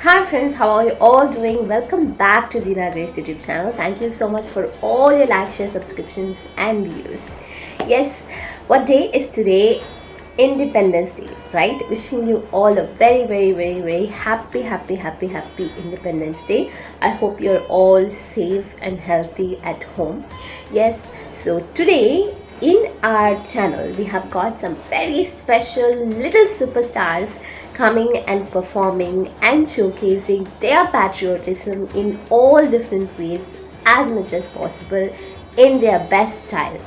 Hi friends, how are you all doing? Welcome back to Dina Grace YouTube channel. Thank you so much for all your likes, share, subscriptions and views. Yes, what day is today? Independence Day, right? Wishing you all a very happy Independence Day. I hope you're all safe and healthy at home. Yes, so today in our channel we have got some very special little superstars coming and performing and showcasing their patriotism in all different ways as much as possible in their best style.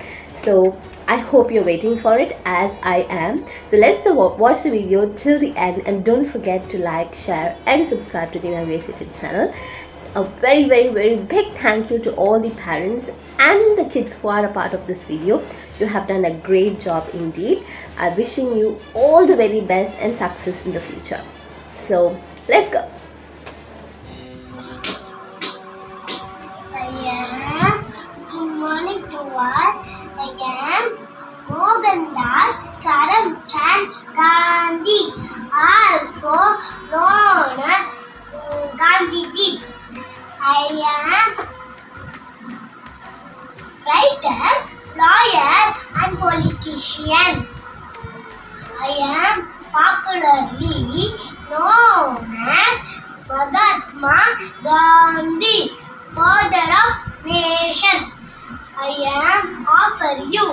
So I hope you're waiting for it as I am. So let's watch the video till the end, and don't forget to like, share and subscribe to the Grace YouTube channel. A very big thank you to all the parents and the kids who are a part of this video. You have done a great job indeed. I'm wishing you all the very best and success in the future. So let's go. Good morning to all. I am Mohandas Karamchand Gandhi, also known as Gandhiji. I am writer, lawyer and politician. I am popularly known as Mahatma Gandhi, father of nation. I am offer you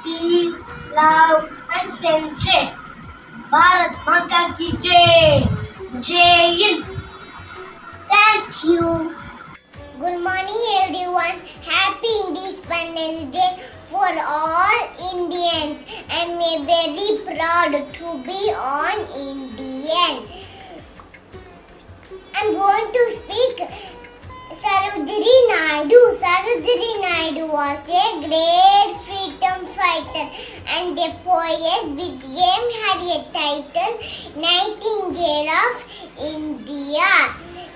peace, love and friendship. Bharat Mata ki Jai. Jai Hind. Thank you. Good morning everyone. Happy Independence Day for all Indians. I am very proud to be an Indian. I am going to speak Sarojini Naidu. Sarojini Naidu was a great freedom fighter and a poet with him had a title Nightingale of India.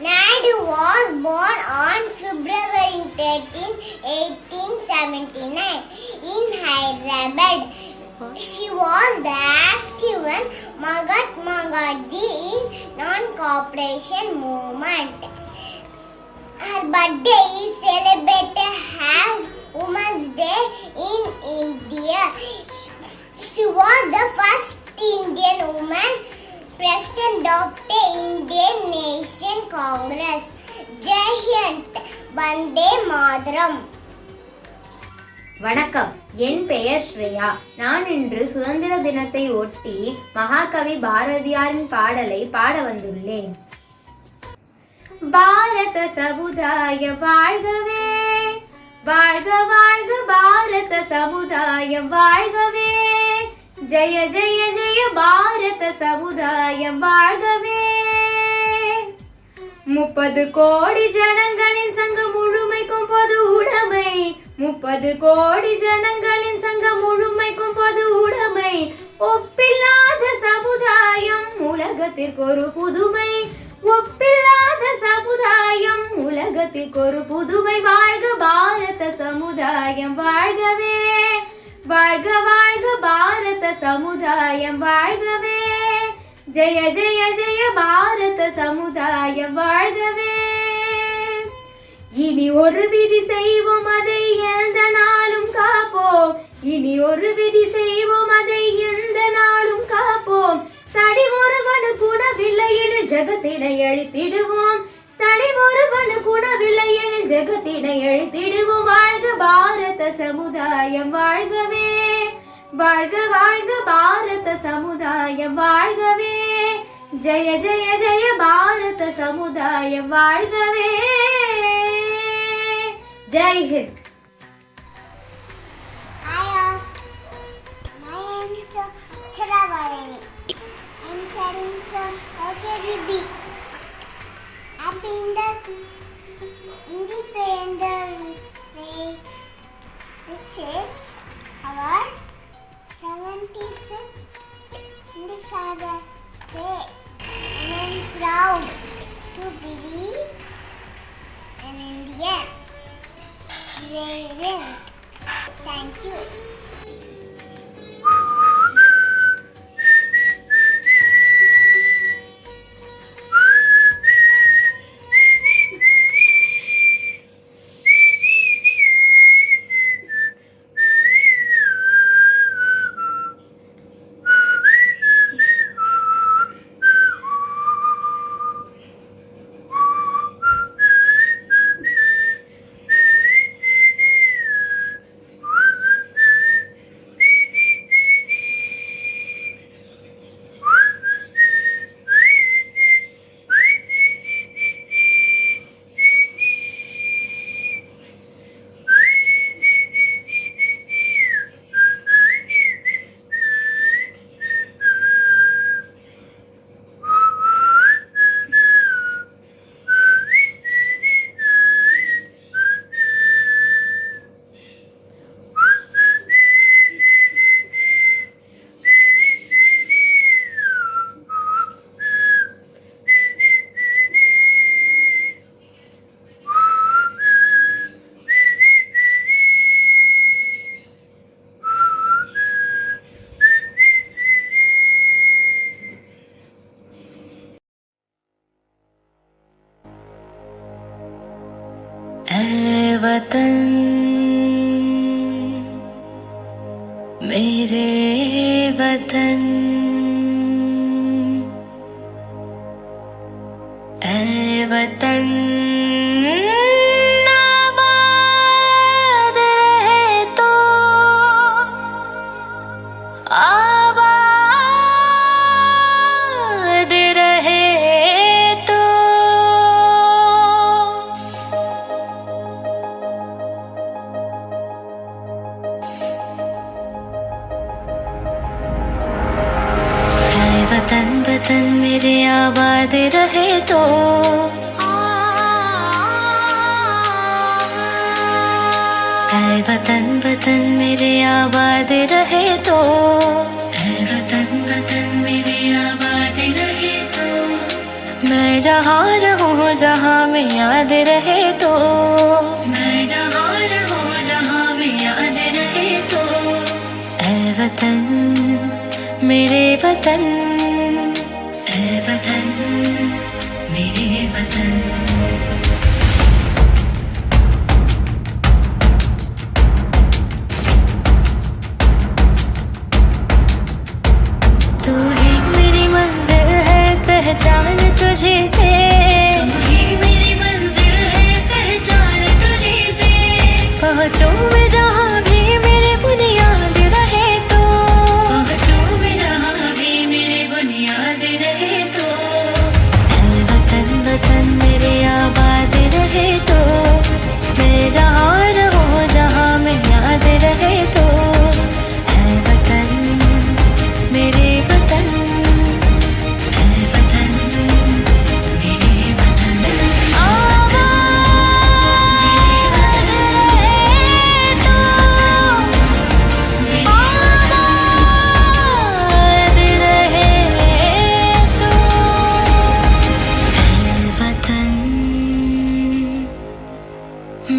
Naidu was born on February 13, 1879 in Hyderabad. She was the active in Mahatma Gandhi in non-cooperation movement. Her birthday is celebrated as Women's Day in India. She was the first Indian woman president of the Indian Nation Congress. Jai Hind. Vande Mataram. வணக்கம், என் பெயர் ஸ்ரேயா. நான் இன்று சுதந்திர தினத்தை ஒட்டி மகாகவி பாரதியாரின் பாடலை பாட வந்துள்ளேன். பாரத சமுதாயம் வாழ்கவே, வாழ்க வாழ்க பாரத சமுதாயம் வாழ்கவே, ஜெய ஜெய ஜெய பாரத சமுதாயம் வாழ்கவே. 30 கோடி ஜனங்களின் சங்கம் முழுமைக்கும் பொது உடைமை, 30 கோடி ஜனங்களின் சங்கம் முழுமைக்கும் பொது உடைமை, ஒப்பில்லாத சமுதாயம் உலகத்திற்கு ஒரு புதுமை, ஒப்பில்லாத சமுதாயம் உலகத்திற்கு ஒரு புதுமை. வாழ்க பாரத சமுதாயம் வாழ்கவே, வாழ்க வாழ்க பாரத சமுதாயம் வாழ்கவே, ஜெய ஜெய ஜெய பாரத சமுதாயம் வாழ்கவே. இனி ஒரு விதி செய்வோம் அதை எந்த நாளும் காப்போம், இனி ஒரு விதி செய்வோம் அதை எந்த நாளும் காப்போம். தனி ஒருவனு குணவில்லை எனில் ஜெகத்தினை அழித்திடுவோம், தனி ஒருவனு குணவில்லை எனில் ஜெகத்தினை அழித்திடுவோம். வாழ்க பாரத சமுதாயம் வாழ்கவே, வாழ்க வாழ்க பாரத சமுதாயம் வாழ்கவே, ஜெய ஜெய ஜெய பாரத சமுதாயம் வாழ்கவே. Jai Hind. I'm studying from LKGB. Happy Independence Day, which is our 75th Independence Day. And I'm proud to be an Indian. Jai Hind. Thank you. ऐ वतन मेरे वतन, ऐ वतन आबाद रहे तो, आबाद रहे तो। वतन वतन मेरे आबाद रहे तो, ऐ वतन वतन मेरे आबाद रहे तो, ऐ वतन वतन मेरे आबाद रहे तो। मैं जहाँ रहूँ जहाँ में याद रहे तो, मैं जहाँ रहूँ जहाँ में याद रहे तो। ऐ वतन मेरे वतन, ऐ वतन मेरे वतन। तू ही मेरी मंजिल है पहचान तुझे से, तू ही मेरी मंजिल है पहचान तुझे से। पहुँचूं मैं जहाँ भी मेरे बुनियाद रहे तो, पहुँचूं मैं जहाँ भी मेरे बुनियाद रहे तो। ऐ वतन वतन मेरे आबाद रहे तो, मैं जहाँ रहूँ जहाँ में याद रहे तो। ऐ वतन मेरे वतन, ऐ वतन मेरे वतन। आबाद रहे तो, आबाद रहे तो। ऐ वतन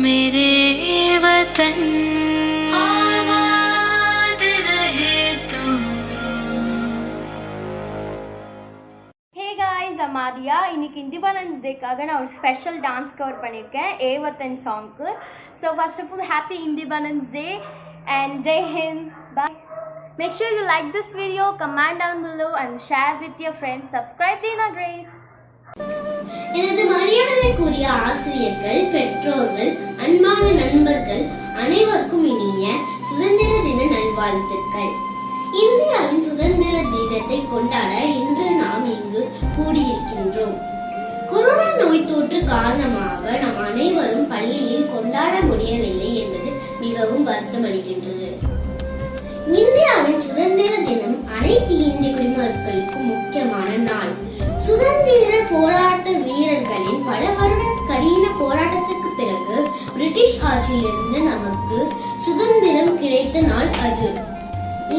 मेरे वतन, आबाद रहे तो। ஹே காய்ஸ், அமாதியா. இன்னைக்கு இண்டிபெண்டன்ஸ் டேக்காக நான் ஒரு ஸ்பெஷல் டான்ஸ் கவர் பண்ணியிருக்கேன் ஏவத்தன் சாங்க்கு. So first of all happy independence day and Jai Hind. Bye. Make sure you like this video, comment down below and share with your friends. Subscribe Deena Grace. எனது மரியாதைக்குரிய ஆசிரியர்கள், பெற்றோர்கள், அன்பான நண்பர்கள் அனைவருக்கும் இனிய சுதந்திர தின நல்வாழ்த்துக்கள். இந்தியாவின் சுதந்திர தினத்தை கொண்டாட இன்று நாம் இங்கு கூடியிருக்கின்றோம். கொரோனா நோய் தொற்று காரணமாக நம் அனைவரும் பள்ளியில் கொண்டாட முடியவில்லை என்பது மிகவும் வருத்தமளிக்கின்றது. இந்தியாவின் சுதந்திர தினம் அனைத்து இந்திய குடிமக்களுக்கும் முக்கியமான நாள். சுதந்திர போராட்ட வீரர்களின் பல வருட கடின போராட்டத்திற்கு பிறகு பிரிட்டிஷ் ஆட்சியிலிருந்து நமக்கு சுதந்திரம் கிடைத்த நாள் அது.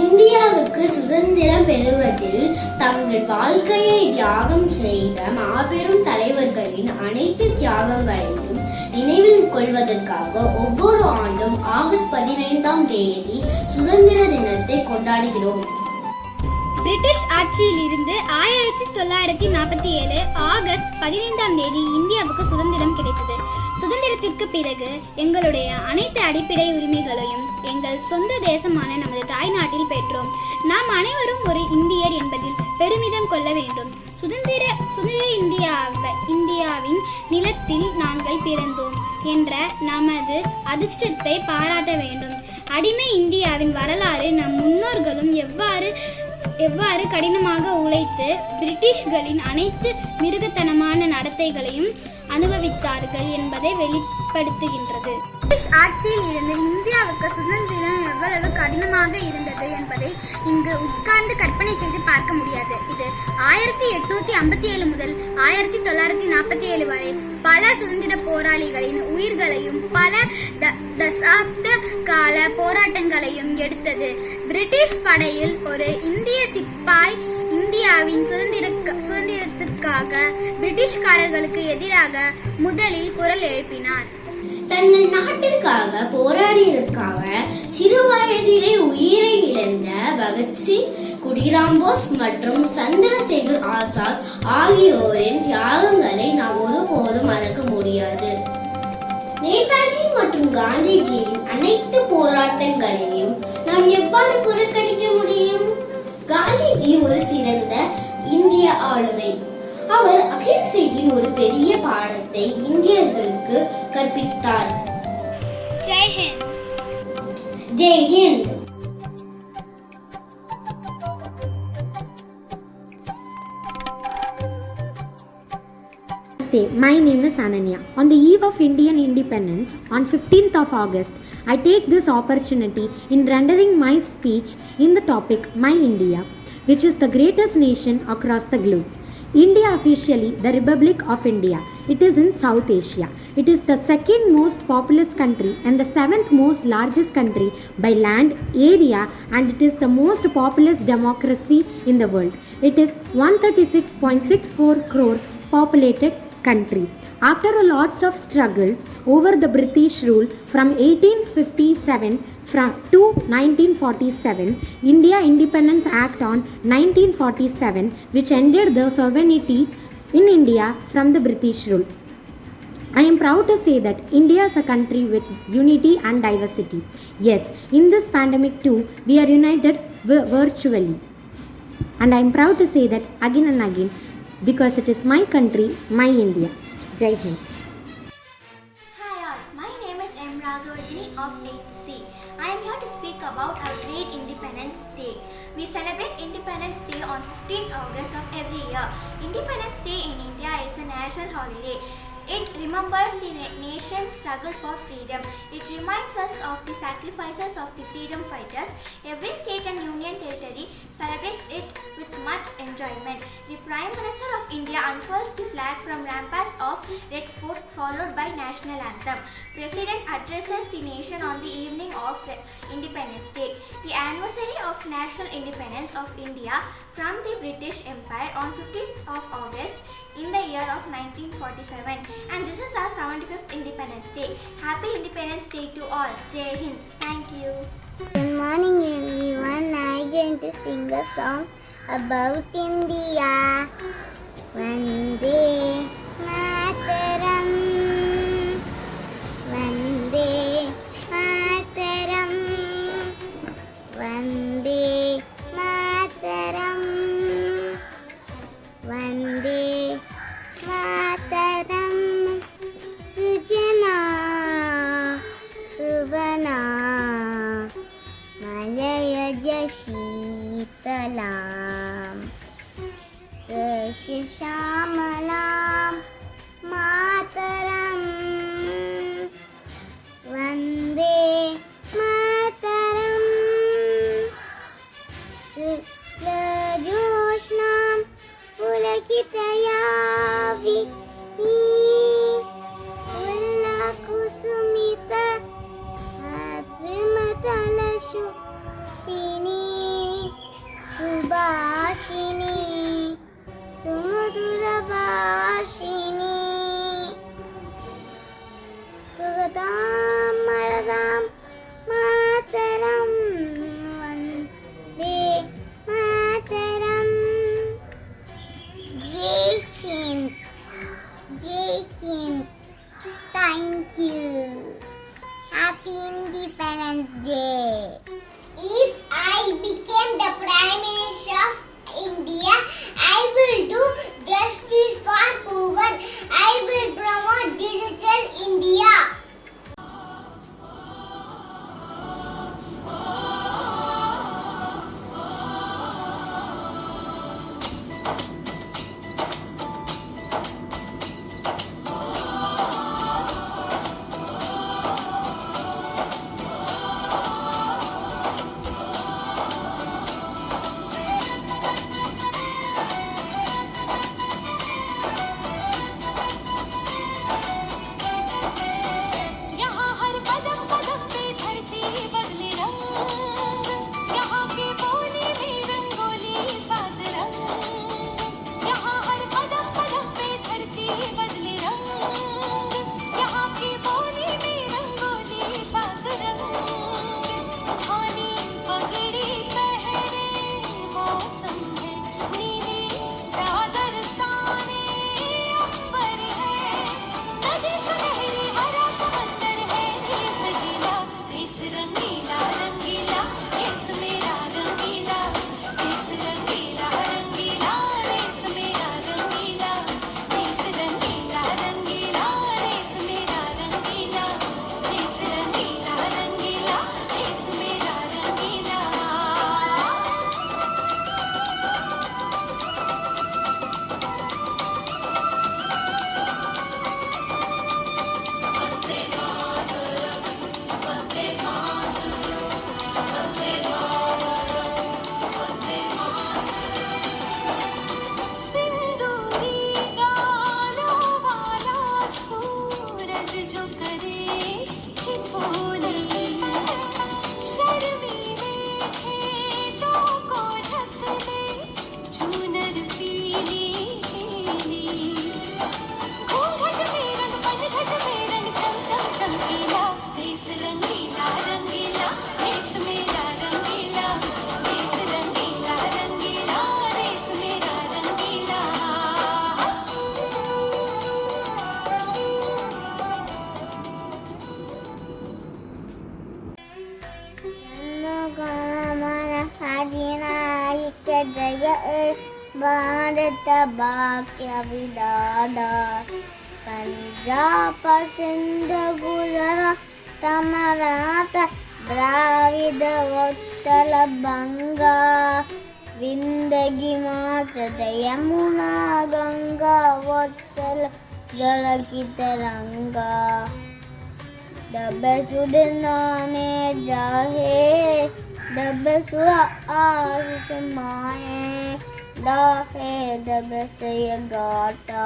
இந்தியாவுக்கு சுதந்திரம் பெறுவதில் தங்கள் வாழ்க்கையை தியாகம் செய்த மாபெரும் தலைவர்களின் அனைத்து தியாகங்களையும் நினைவில் கொள்வதற்காக ஒவ்வொரு ஆண்டும் ஆகஸ்ட் 15ஆம் தேதி சுதந்திர தினத்தை கொண்டாடுகிறோம். பிரிட்டிஷ் ஆட்சியிலிருந்து 1947 ஆகஸ்ட் 15ஆம் தேதி இந்தியாவுக்கு சுதந்திரம் கிடைத்தது. சுதந்திரத்திற்கு பிறகு எங்களுடைய அனைத்து அடிப்படை உரிமைகளையும் எங்கள் சொந்த தேசமான நமது தாய்நாட்டில் பெற்றோம். நாம் அனைவரும் ஒரு இந்தியர் என்பதில் பெருமிதம் கொள்ள வேண்டும். சுதந்திர இந்தியாவின் நிலத்தில் நாங்கள் பிறந்தோம் என்ற நமது அதிர்ஷ்டத்தை பாராட்ட வேண்டும். அடிமை இந்தியாவின் வரலாறு நம் முன்னோர்களும் எவ்வாறு கடினமாக உழைத்து பிரிட்டிஷ்களின் அனைத்து மிருகத்தனமான நடத்தைகளையும் அனுபவித்தார்கள் என்பதை வெளிப்படுத்துகின்றது. பிரிட்டிஷ் ஆட்சியில் இருந்து இந்தியாவுக்கு சுதந்திரம் எவ்வளவு கடினமாக இருந்தது என்பதை இங்கு உட்கார்ந்து கற்பனை செய்து பார்க்க முடியாது. இது 1857 முதல் 1947 வரை பல சுதந்திர போராளிகளின் உயிர்களையும் பல தசாப்த கால போராட்டங்களையும் எடுத்தது. பிரிட்டிஷ் படையில் ஒரு இந்திய சிப்பாய் இந்தியாவின் சுதந்திரத்திற்காக பிரிட்டிஷ்காரர்களுக்கு எதிராக முதலில் குரல் எழுப்பினார். தங்கள் நாட்டிற்காக போராடியதற்காக சிறு வயதிலே உயிரை இழந்த பகத்சிங், குடிராம் போஸ் மற்றும் சந்திரசேகர் ஆசாத் ஆகியோரின் தியாகங்களை நாம் ஒருபோதும் மறக்க முடியாது. நேதாஜி சுதந்திரத்தின் ஒரு பெரிய பாடத்தை இந்தியர்களுக்கு கற்பித்தார். Jai Hind. Jai Hind. My name is Ananya. On the eve of Indian independence, on 15th of August, I take this opportunity in rendering my speech in the topic My India, which is the greatest nation across the globe. India, officially the Republic of India, it is in South Asia. It is the second most populous country and the seventh most largest country by land area, and it is the most populous democracy in the world. It is 136.64 crores populated country. After a lots of struggle over the British rule from 1857 to 1947, India Independence Act on 1947, which ended the sovereignty in India from the British rule. I am proud to say that India is a country with unity and diversity. Yes, in this pandemic too, we are united virtually. And I am proud to say that again and again, because it is my country, my India. Jai Hind. Hi all, my name is M. Raghavardhini of 8th C. I am here to speak about our great Independence Day. We celebrate Independence Day on 15th August of every year. Independence Day in India is a national holiday. It remembers the nation's struggle for freedom. It reminds us of the sacrifices of the freedom fighters. Every state and union territory celebrates it with much enjoyment. The Prime Minister of India unfurls the flag from ramparts of Red Fort, followed by national anthem. President addresses the nation on the evening of Independence Day, the anniversary of national independence of India from the British Empire on 15th of August in the year of 1947, and this is our 75th Independence Day. Happy Independence Day to all. Jai Hind. Thank you. Good morning everyone. I am going to sing a song about India. Vande Mataram, Vande Mataram, Vande Mataram, Vande Mataram, Sujana Suvana Malaya Shitalam Shamalam Mataram, Vande Mataram, Sukla Joshnam Pulakitayavi Ulla Kusumita Adrimatalashu Pini Subhashini Sumudurabhashini Sugadam Maradam Mataram, Vande Mataram. Jai Hind. Jai Hind. Thank you. Happy Independence Day. If I became the Prime Minister of India, I will do justice for poor. I will promote digital India. Bharat भाग्य विधाता पंजाब सिंध गुजरात मराठा द्राविड उत्कल बंगा विंध्य हिमाचल यमुना गंगा वत्सल जल की तरंगा दब सुडनाने जाहे दब सुआ आस माहे दाहे दब से गाता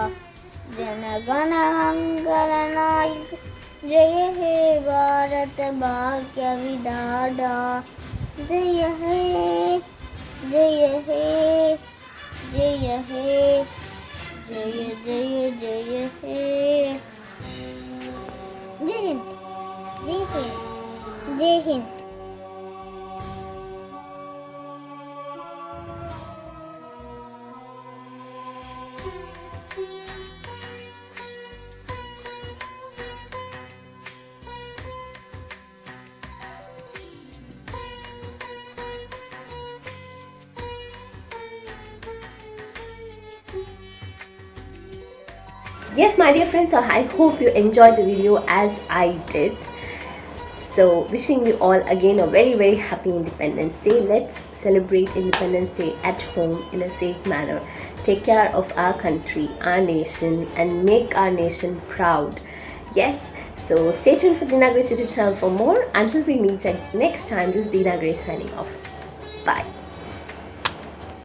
जन गण मंगल नायक जय हे भारत भाग्य विधाता जय हे जय हे जय हे जय जय जय हे जय हिंद जय हिंद जय Hind Yes, my dear friends, so I hope you enjoyed the video as I did. So wishing you all again a very very happy Independence Day. Let's celebrate Independence Day at home in a safe manner. Take care of our country, our nation, and make our nation proud. Yes, so stay tuned for Dina Grace YouTube channel for more. Until we meet next time, this is Dina Grace signing off. Bye.